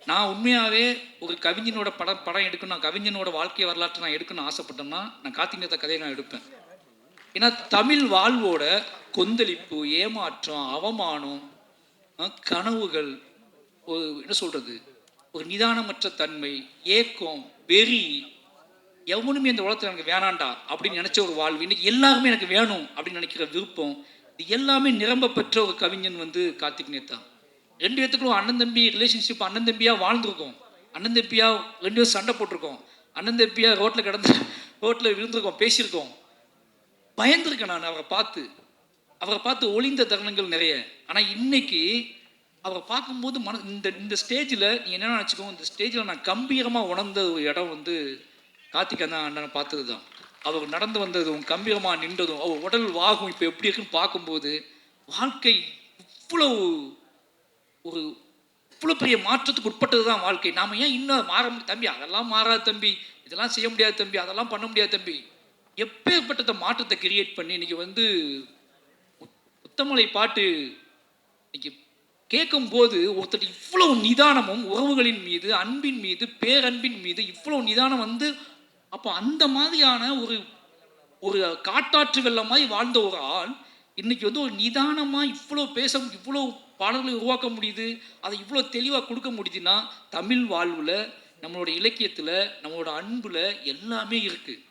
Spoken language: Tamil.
நான் உண்மையாகவே ஒரு கவிஞனோட படம் எடுக்கணும், நான் கவிஞனோட வாழ்க்கை வரலாற்றை நான் எடுக்கணும்னு ஆசைப்பட்டேன்னா நான் கார்த்திக் நேத்தா கதையை நான் எடுப்பேன். ஏன்னா தமிழ் வாழ்வோட கொந்தளிப்பு, ஏமாற்றம், அவமானம், கனவுகள், ஒரு என்ன சொல்கிறது, ஒரு நிதானமற்ற தன்மை, ஏக்கம், வெறி, எவனுமே இந்த உலகத்தில் எனக்கு வேணாண்டா அப்படின்னு நினச்ச ஒரு வாழ்வு, இன்னைக்கு எல்லாருமே எனக்கு வேணும் அப்படின்னு நினைக்கிற விருப்பம், இது எல்லாமே நிரம்ப பெற்ற ஒரு கவிஞன் கார்த்திக் நேத்தா. ரெண்டு பேத்துக்கும் அண்ணன் தம்பி ரிலேஷன்ஷிப், அண்ணன் தம்பியாக வாழ்ந்துருக்கோம், அண்ணன் தம்பியாக ரெண்டு பேரும் சண்டை போட்டிருக்கோம், அண்ணன் தம்பியாக ரோட்டில் விழுந்திருக்கோம், பேசியிருக்கோம். பயந்துருக்கேன் நான் அவரை பார்த்து ஒளிந்த தருணங்கள் நிறைய. ஆனால் இன்னைக்கு அவரை பார்க்கும்போது இந்த ஸ்டேஜில் நீ என்ன நினச்சிக்கோ, இந்த ஸ்டேஜில் நான் கம்பீரமாக உணர்ந்த ஒரு இடம் கார்த்திக் அண்ணனை பார்த்தது தான். அவர் நடந்து வந்ததும், கம்பீரமாக நின்றதும், அவர் உடல் வாகும் இப்போ எப்படி இருக்குன்னு பார்க்கும்போது வாழ்க்கை இவ்வளோ பெரிய மாற்றத்துக்கு உட்பட்டது தான் வாழ்க்கை. நாம் ஏன் இன்னும் மாற தம்பி, அதெல்லாம் மாறாது தம்பி, இதெல்லாம் செய்ய முடியாது தம்பி, அதெல்லாம் பண்ண முடியாது தம்பி, எப்பேற்பட்ட மாற்றத்தை கிரியேட் பண்ணி இன்னைக்கு முத்தமலை பாட்டு இன்னைக்கு கேட்கும்போது ஒருத்தர் இவ்வளவு நிதானமும், உறவுகளின் மீது, அன்பின் மீது, பேரன்பின் மீது இவ்வளவு நிதானம் அப்போ அந்த மாதிரியான ஒரு காட்டாற்று வெள்ளம் மாதிரி வாழ்ந்த ஒரு ஆள் இன்னைக்கு ஒரு நிதானமாக இவ்வளோ பாடல்களை உருவாக்க முடியுது, அதை இவ்வளோ தெளிவாக கொடுக்க முடியுதுன்னா தமிழ் வாழ்வில், நம்மளோட இலக்கியத்தில், நம்மளோட அன்பில் எல்லாமே இருக்குது.